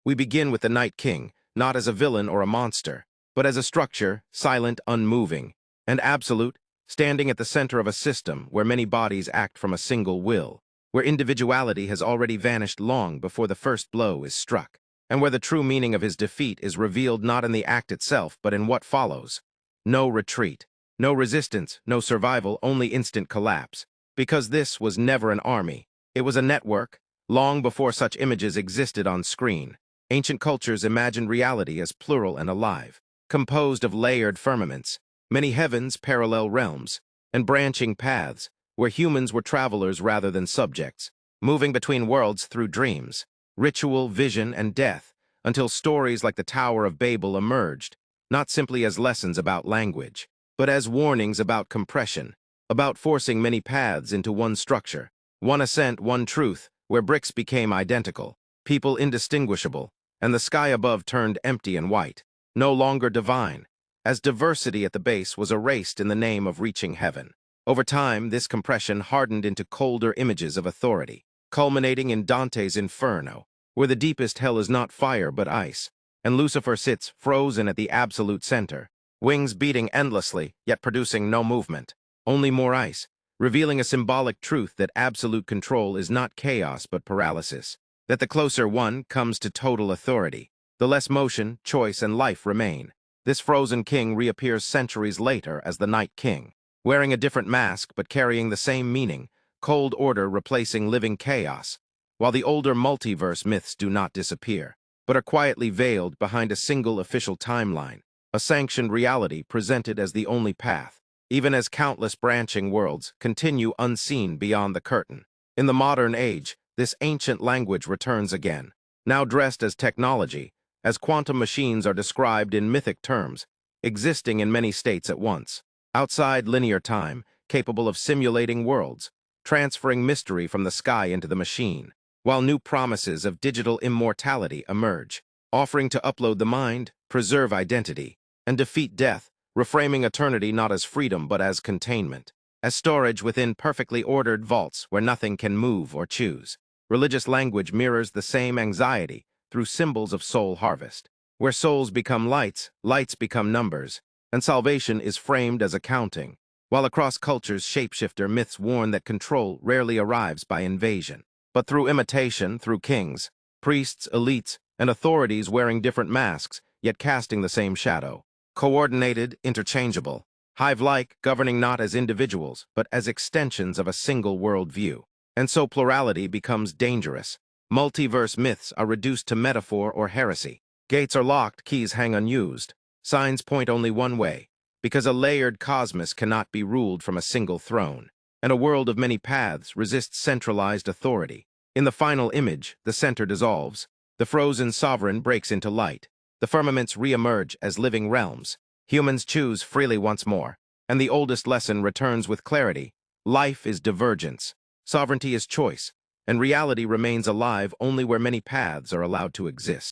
We begin with the Night King, not as a villain or a monster, but as a structure, silent, unmoving, and absolute, standing at the center of a system where many bodies act from a single will, where individuality has already vanished long before the first blow is struck, and where the true meaning of his defeat is revealed not in the act itself but in what follows. No retreat, no resistance, no survival, only instant collapse. Because this was never an army, it was a network. Long before such images existed on screen, ancient cultures imagined reality as plural and alive, composed of layered firmaments, many heavens, parallel realms, and branching paths, where humans were travelers rather than subjects, moving between worlds through dreams, ritual, vision, and death, until stories like the Tower of Babel emerged, not simply as lessons about language, but as warnings about compression, about forcing many paths into one structure, one ascent, one truth, where bricks became identical, people indistinguishable, and the sky above turned empty and white, no longer divine, as diversity at the base was erased in the name of reaching heaven. Over time, this compression hardened into colder images of authority, culminating in Dante's Inferno, where the deepest hell is not fire but ice, and Lucifer sits frozen at the absolute center, wings beating endlessly, yet producing no movement, only more ice, revealing a symbolic truth that absolute control is not chaos but paralysis, that the closer one comes to total authority, the less motion, choice, and life remain. This frozen king reappears centuries later as the Night King, wearing a different mask but carrying the same meaning, cold order replacing living chaos, while the older multiverse myths do not disappear, but are quietly veiled behind a single official timeline, a sanctioned reality presented as the only path, even as countless branching worlds continue unseen beyond the curtain. In the modern age, this ancient language returns again, now dressed as technology, as quantum machines are described in mythic terms, existing in many states at once, outside linear time, capable of simulating worlds, transferring mystery from the sky into the machine, while new promises of digital immortality emerge, offering to upload the mind, preserve identity, and defeat death, reframing eternity not as freedom but as containment, as storage within perfectly ordered vaults where nothing can move or choose. Religious language mirrors the same anxiety through symbols of soul harvest, where souls become lights, lights become numbers, and salvation is framed as accounting, while across cultures shapeshifter myths warn that control rarely arrives by invasion, but through imitation, through kings, priests, elites, and authorities wearing different masks, yet casting the same shadow. Coordinated, interchangeable, hive-like, governing not as individuals, but as extensions of a single worldview. And so plurality becomes dangerous. Multiverse myths are reduced to metaphor or heresy. Gates are locked, keys hang unused. Signs point only one way, because a layered cosmos cannot be ruled from a single throne, and a world of many paths resists centralized authority. In the final image, the center dissolves, the frozen sovereign breaks into light, the firmaments re-emerge as living realms, humans choose freely once more, and the oldest lesson returns with clarity. Life is divergence, sovereignty is choice, and reality remains alive only where many paths are allowed to exist.